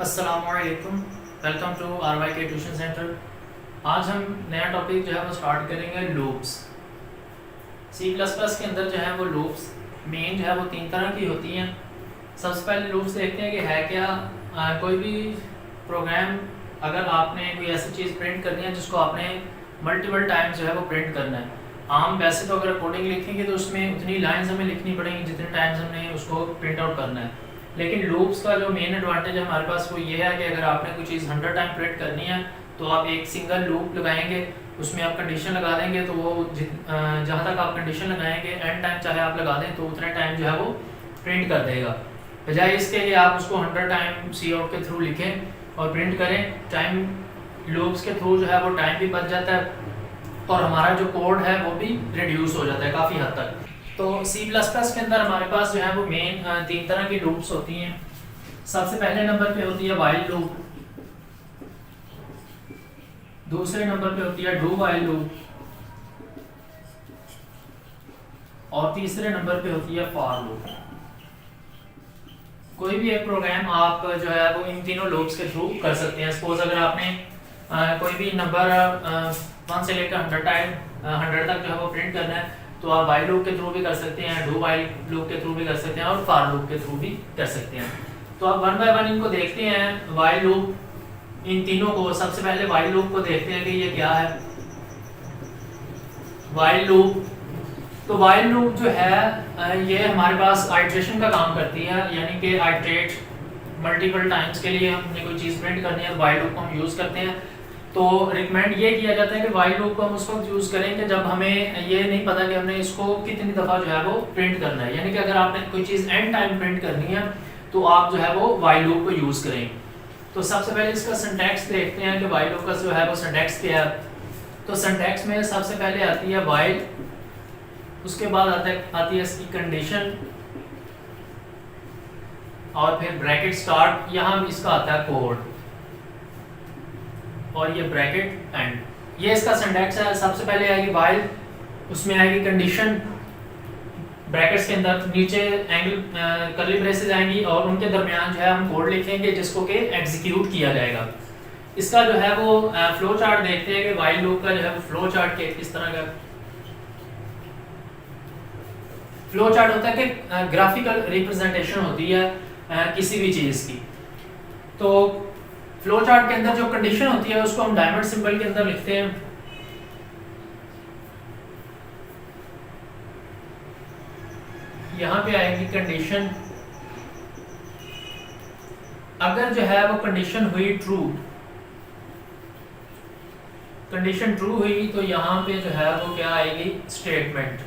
अस्सलामुअलैकुम, welcome to RYK tuition centre. आज हम नया टॉपिक जो है वो स्टार्ट करेंगे लूप्स। सी प्लस प्लस के अंदर जो है वो लूप्स मेन जो है वो तीन तरह की होती हैं। सबसे पहले लूप्स देखते हैं कि है क्या। कोई भी प्रोग्राम अगर आपने कोई ऐसी चीज़ प्रिंट करनी है जिसको आपने मल्टीपल टाइम्स जो है वो प्रिंट करना है। आम वैसे तो अगर कोडिंग लिखेंगे तो उसमें उतनी लाइंस हमें लिखनी पड़ेंगी जितने टाइम्स हमने उसको प्रिंट आउट करना है। लेकिन लूप्स का जो मेन एडवांटेज है हमारे पास वो ये है कि अगर आपने कोई चीज़ 100 टाइम प्रिंट करनी है तो आप एक सिंगल लूप लगाएंगे, उसमें आप कंडीशन लगा देंगे तो वो जहाँ तक आप कंडीशन लगाएंगे एंड टाइम चाहे आप लगा दें तो उतने टाइम जो है वो प्रिंट कर देगा। बजाय इसके कि आप उसको 100 टाइम सी आउट के थ्रू लिखें और प्रिंट करें, टाइम लूप्स के थ्रू जो है वो टाइम भी बच जाता है और हमारा जो कोड है वो भी रिड्यूस हो जाता है काफ़ी हद तक। तो C++ के अंदर हमारे पास जो है वो मेन तीन तरह की लूप्स होती हैं। सबसे पहले नंबर पे होती है व्हाइल लूप, दूसरे नंबर पे होती है डू व्हाइल लूप और तीसरे नंबर पे होती है फॉर लूप। कोई भी एक प्रोग्राम आप जो है वो इन तीनों लूप्स के थ्रू कर सकते हैं। सपोज अगर आपने कोई भी नंबर 1 से लेकर 100 तक जो है वो प्रिंट करना है तो आप व्हाइल लूप के थ्रू भी कर सकते हैं, डू व्हाइल लूप के थ्रू भी कर सकते हैं और फॉर लूप के थ्रू भी कर सकते हैं। तो आप वन बाय वन इनको देखते हैं। व्हाइल लूप, इन तीनों को सबसे पहले व्हाइल लूप को देखते हैं कि ये क्या है। व्हाइल लूप, तो व्हाइल लूप जो है ये हमारे पास आइटरेशन का काम करती है, यानी कि आइटरेट मल्टीपल टाइम्स के लिए हमने कोई चीज़ प्रिंट करनी है तो व्हाइल लूप को हम यूज़ करते हैं। तो रिकमेंड ये किया जाता है कि व्हाइल लूप को हम उस वक्त यूज़ करेंगे जब हमें ये नहीं पता कि हमने इसको कितनी दफ़ा जो है वो प्रिंट करना है। यानी कि अगर आपने कोई चीज़ एंड टाइम प्रिंट करनी है तो आप जो है वो व्हाइल लूप को यूज़ करें। तो सबसे पहले इसका सिंटैक्स देखते हैं कि व्हाइल लूप का जो है वो सिंटैक्स क्या है। तो सिंटैक्स में सबसे पहले आती है व्हाइल, उसके बाद आती है इसकी कंडीशन और फिर ब्रैकेट स्टार्ट, यहाँ इसका आता है कोड और ये ब्रैकेट एंड। ये इसका सिंटैक्स है। सबसे पहले आएगी व्हाइल, उसमें आएगी कंडीशन, ब्रैकेट्स के अंदर नीचे एंगल कर्ली ब्रेसेस आएंगी और उनके दरमियान जो है हम कोड लिखेंगे जिसको कि एग्जीक्यूट किया जाएगा। इसका जो है वो फ्लो चार्ट देखते हैं कि व्हाइल लूप का जो है वो फ्लो चार्ट के किस तरह का फ्लो चार्ट होता है कि ग्राफिकल रिप्रेजेंटेशन होती है किसी भी चीज़ की। तो फ्लो चार्ट के अंदर जो कंडीशन होती है उसको हम डायमंड सिंबल के अंदर लिखते हैं। यहाँ पे आएगी कंडीशन। अगर जो है वो कंडीशन हुई ट्रू, कंडीशन ट्रू हुई तो यहाँ पे जो है वो क्या आएगी, स्टेटमेंट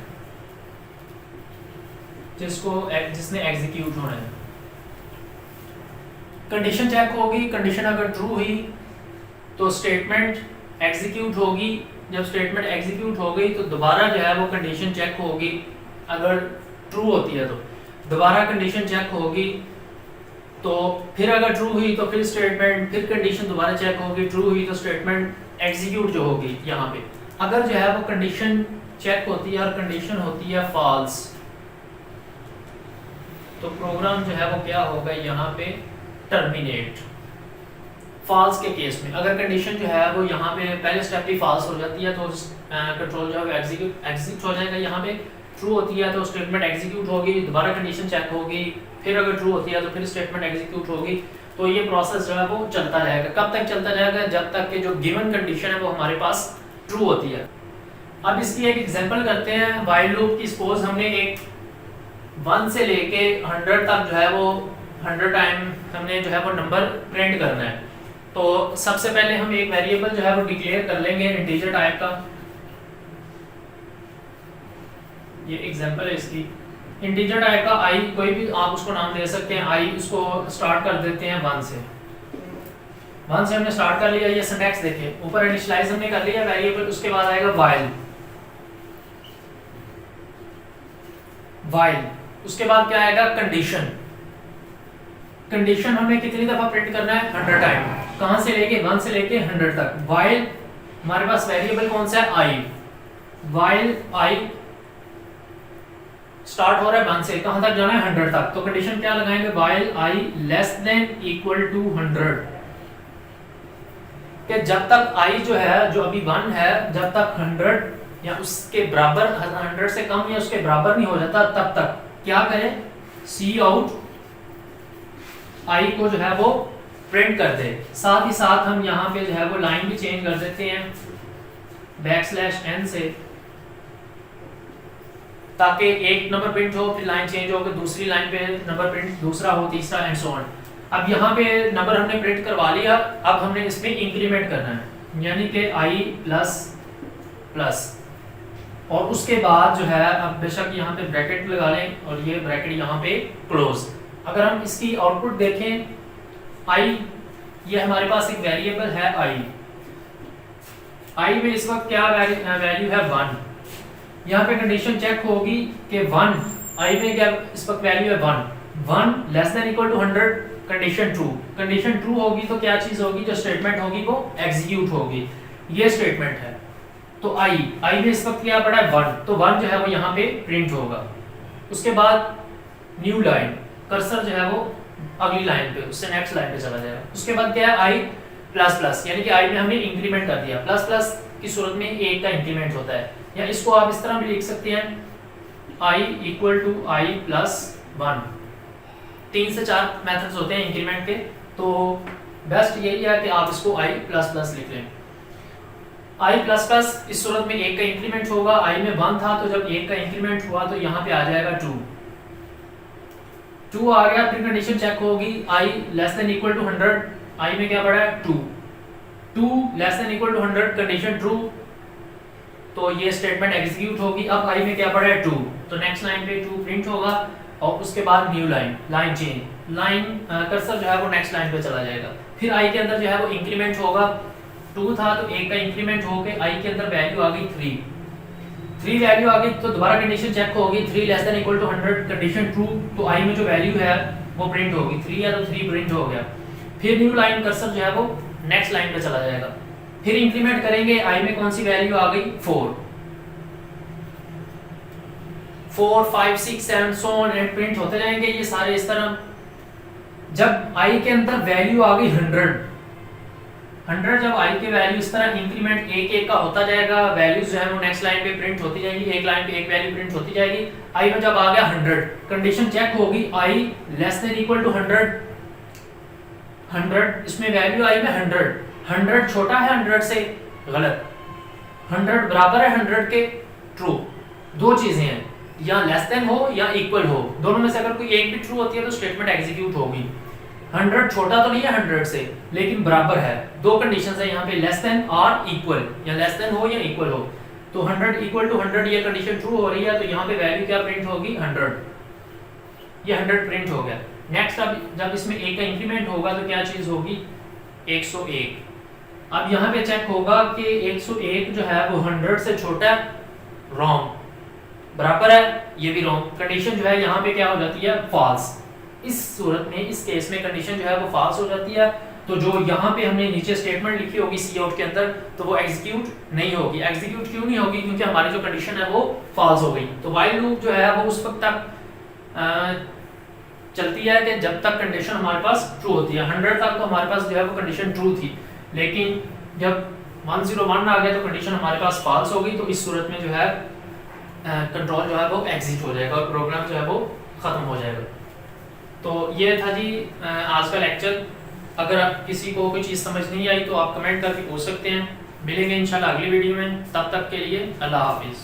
जिसने एग्जीक्यूट होना है। कंडीशन चेक होगी, कंडीशन अगर ट्रू हुई तो स्टेटमेंट एग्जीक्यूट होगी। जब स्टेटमेंट एग्जीक्यूट हो गई तो दोबारा जो है वो कंडीशन चेक होगी। अगर ट्रू होती है तो दोबारा कंडीशन चेक होगी, तो फिर अगर ट्रू हुई तो फिर स्टेटमेंट, फिर कंडीशन दोबारा चेक होगी, ट्रू हुई तो स्टेटमेंट एग्जीक्यूट जो होगी यहाँ पे। अगर जो है वो कंडीशन चेक होती है और कंडीशन होती है फॉल्स तो प्रोग्राम जो है वो क्या होगा यहाँ पे, टर्मिनेट। फॉल्स के केस में अगर कंडीशन जो है वो यहाँ पे पहले स्टेप की फॉल्स हो जाती है तो कंट्रोल जो है एग्जीक्यूट हो जाएगा। यहाँ पे ट्रू होती है तो स्टेटमेंट एग्जीक्यूट होगी, दोबारा कंडीशन चेक होगी, फिर अगर ट्रू होती है तो फिर स्टेटमेंट एग्जीक्यूट होगी। तो ये प्रोसेस जो है वो चलता रहेगा। कब तक चलता रहेगा, जब तक कि जो गिवन कंडीशन है वो हमारे पास ट्रू होती है। अब इसकी एक एग्जांपल करते हैं व्हाइल लूप की। सपोज हमने एक 1 से लेके 100 तक जो है वो 100 टाइम हमने जो है वो नंबर प्रिंट करना है। तो सबसे पहले हम एक वेरिएबल जो है वो डिक्लेयर कर लेंगे इंटीजर टाइप का। ये एग्जांपल है इसकी, इंटीजर टाइप का आई, कोई भी आप उसको नाम दे सकते हैं। आई उसको स्टार्ट कर देते हैं 1 से। 1 से हमने स्टार्ट कर लिया। ये सिंटैक्स देखिए, ऊपर इनिशियलाइज हमने कर लिया वेरिएबल, उसके बाद आएगा व्हाइल, व्हाइल उसके बाद क्या आएगा, कंडीशन। कंडीशन हमने कितनी दफा प्रिंट करना है, 100 टाइम। कहां से लेके, 1 से लेके 100 तक। व्हाइल हमारे पास वेरिएबल कौन सा है, आई, व्हाइल आई स्टार्ट हो रहा है 1 से, कहां तक जाना है 100 तक, तो कंडीशन क्या लगाएंगे, while i less than equal to 100, कि जब तक i जो है, जो अभी 1 है, जब तक 100 या उसके बराबर, 100 से कम या उसके बराबर नहीं हो जाता, तब तक क्या करें, सी आउट i को जो है वो प्रिंट कर दे। साथ ही साथ हम यहाँ पे जो है वो लाइन भी चेंज कर देते हैं \n से, ताकि एक नंबर प्रिंट हो, फिर लाइन चेंज हो, फिर दूसरी लाइन पे नंबर प्रिंट दूसरा हो, तीसरा एंड सो ऑन। अब यहाँ पे नंबर हमने प्रिंट करवा लिया, अब हमने इसमें इंक्रीमेंट करना है, यानी कि i प्लस प्लस, और उसके बाद जो है, अब बेशक यहाँ पे ब्रैकेट लगा लें और ये ब्रैकेट यहाँ पे क्लोज। अगर हम इसकी आउटपुट देखें, i ये हमारे पास एक वेरिएबल है i में इस वक्त क्या वैल्यू है 1, यहाँ पे कंडीशन चेक होगी कि 1, i में क्या इस वक्त वैल्यू है 1 less than equal to 100, condition true होगी तो क्या चीज होगी, जो स्टेटमेंट होगी वो एग्जीक्यूट होगी, ये स्टेटमेंट है। तो i में इस वक्त क्या पड़ा है 1, तो 1 जो है वो यहाँ पे प्रिंट होगा। उसके बाद न्यू लाइन, कर्सर जो है वो अगली लाइन पे, उससे नेक्स्ट लाइन पे चला जाएगा। उसके बाद क्या है i प्लस प्लस, यानी कि i में हमने इंक्रीमेंट कर दिया, प्लस प्लस की सूरत में 1 का इंक्रीमेंट होता है, या इसको आप इस तरह भी लिख सकते हैं i equal to i plus 1। 3 से 4 मेथड्स होते हैं इंक्रीमेंट के, तो बेस्ट यही है कि आप इसको i प्लस प्लस लिख लें। i प्लस प्लस इस सूरत में 1 का इंक्रीमेंट होगा, i में 1 था तो जब 1 का इंक्रीमेंट हुआ तो यहाँ पे आ जाएगा 2 आ गया। फिर कंडीशन चेक होगी i less than equal to 100, i में क्या पड़ा है 2 less than equal to 100, condition true, तो ये स्टेटमेंट एग्जीक्यूट होगी। अब i में क्या पड़ा है 2, तो नेक्स्ट लाइन पे 2 प्रिंट होगा, और उसके बाद न्यू लाइन चेंज, कर्सर जो है वो नेक्स्ट लाइन पे चला जाएगा। फिर i के अंदर जो है वो इंक्रीमेंट होगा, 2 था तो 1 का इंक्रीमेंट होके i के अंदर वैल्यू आ गई 3 वैल्यू आ गई, तो दोबारा कंडीशन चेक होगी 3 less than equal to 100, condition true, तो i में जो वैल्यू है वो प्रिंट होगी, 3 है तो 3 प्रिंट हो गया। फिर न्यू लाइन, कर्सर जो है वो नेक्स्ट लाइन पे चला जाएगा, फिर इंक्रीमेंट करेंगे, i में कौन सी वैल्यू आ गई 4 5 6 7 सो ऑन एंड प्रिंट होते जाएंगे ये सारे इस तरह। जब i के अंदर वैल्यू आ गई 100, जब i के वैल्यू इस तरह इंक्रीमेंट एक एक का होता जाएगा, वैल्यूज जो है वो नेक्स्ट लाइन पे प्रिंट होती जाएगी, एक लाइन पे एक वैल्यू प्रिंट होती जाएगी। i में जब आ गया 100, कंडीशन चेक होगी i less than equal to 100, इसमें वैल्यू i में 100 छोटा है 100 से, गलत, 100 बराबर है 100 के, ट्रू। दो चीजें हैं, या लेस देन हो या इक्वल हो, दोनों में से अगर कोई एक भी ट्रू होती है तो स्टेटमेंट एग्जीक्यूट होगी। 100 छोटा तो नहीं है 100 से, लेकिन बराबर है, दो कंडीशंस है यहाँ पे, लेस देन और इक्वल, या लेस देन हो या इक्वल हो। तो 100 इक्वल टू 100 ये कंडीशन ट्रू हो रही है, तो यहाँ पे वैल्यू क्या प्रिंट होगी 100, ये 100 प्रिंट हो गया। नेक्स्ट अब जब इसमें 1 का इंक्रीमेंट होगा तो क्या चीज होगी 101। अब यहाँ पे चेक होगा कि 101 जो है वो 100 से छोटा है, रॉन्ग, बराबर है, ये भी रॉन्ग, कंडीशन जो है यहाँ पे क्या हो जाती है फॉल्स। इस सूरत में, इस केस में कंडीशन जो है वो फॉल्स हो जाती है, तो जो यहाँ पे हमने नीचे स्टेटमेंट लिखी होगी सी आउट के अंदर, तो वो एग्जीक्यूट नहीं होगी। एग्जीक्यूट क्यों नहीं होगी, क्योंकि हमारी जो कंडीशन है वो फॉल्स हो गई। तो व्हाइल लूप जो है वो उस वक्त तक चलती है कि जब तक कंडीशन हमारे पास ट्रू होती है। 100 तक तो हमारे पास जो है वो कंडीशन ट्रू थी, लेकिन जब 101 आ गया तो कंडीशन हमारे पास फॉल्स हो गई। तो इस सूरत में जो है कंट्रोल जो है वो एग्जिट हो जाएगा और प्रोग्राम जो है वो ख़त्म हो जाएगा। तो ये था जी आज का लेक्चर। अगर आप किसी को कोई चीज़ समझ नहीं आई तो आप कमेंट करके पूछ सकते हैं। मिलेंगे इंशाल्लाह अगली वीडियो में, तब तक के लिए अल्लाह हाफिज़।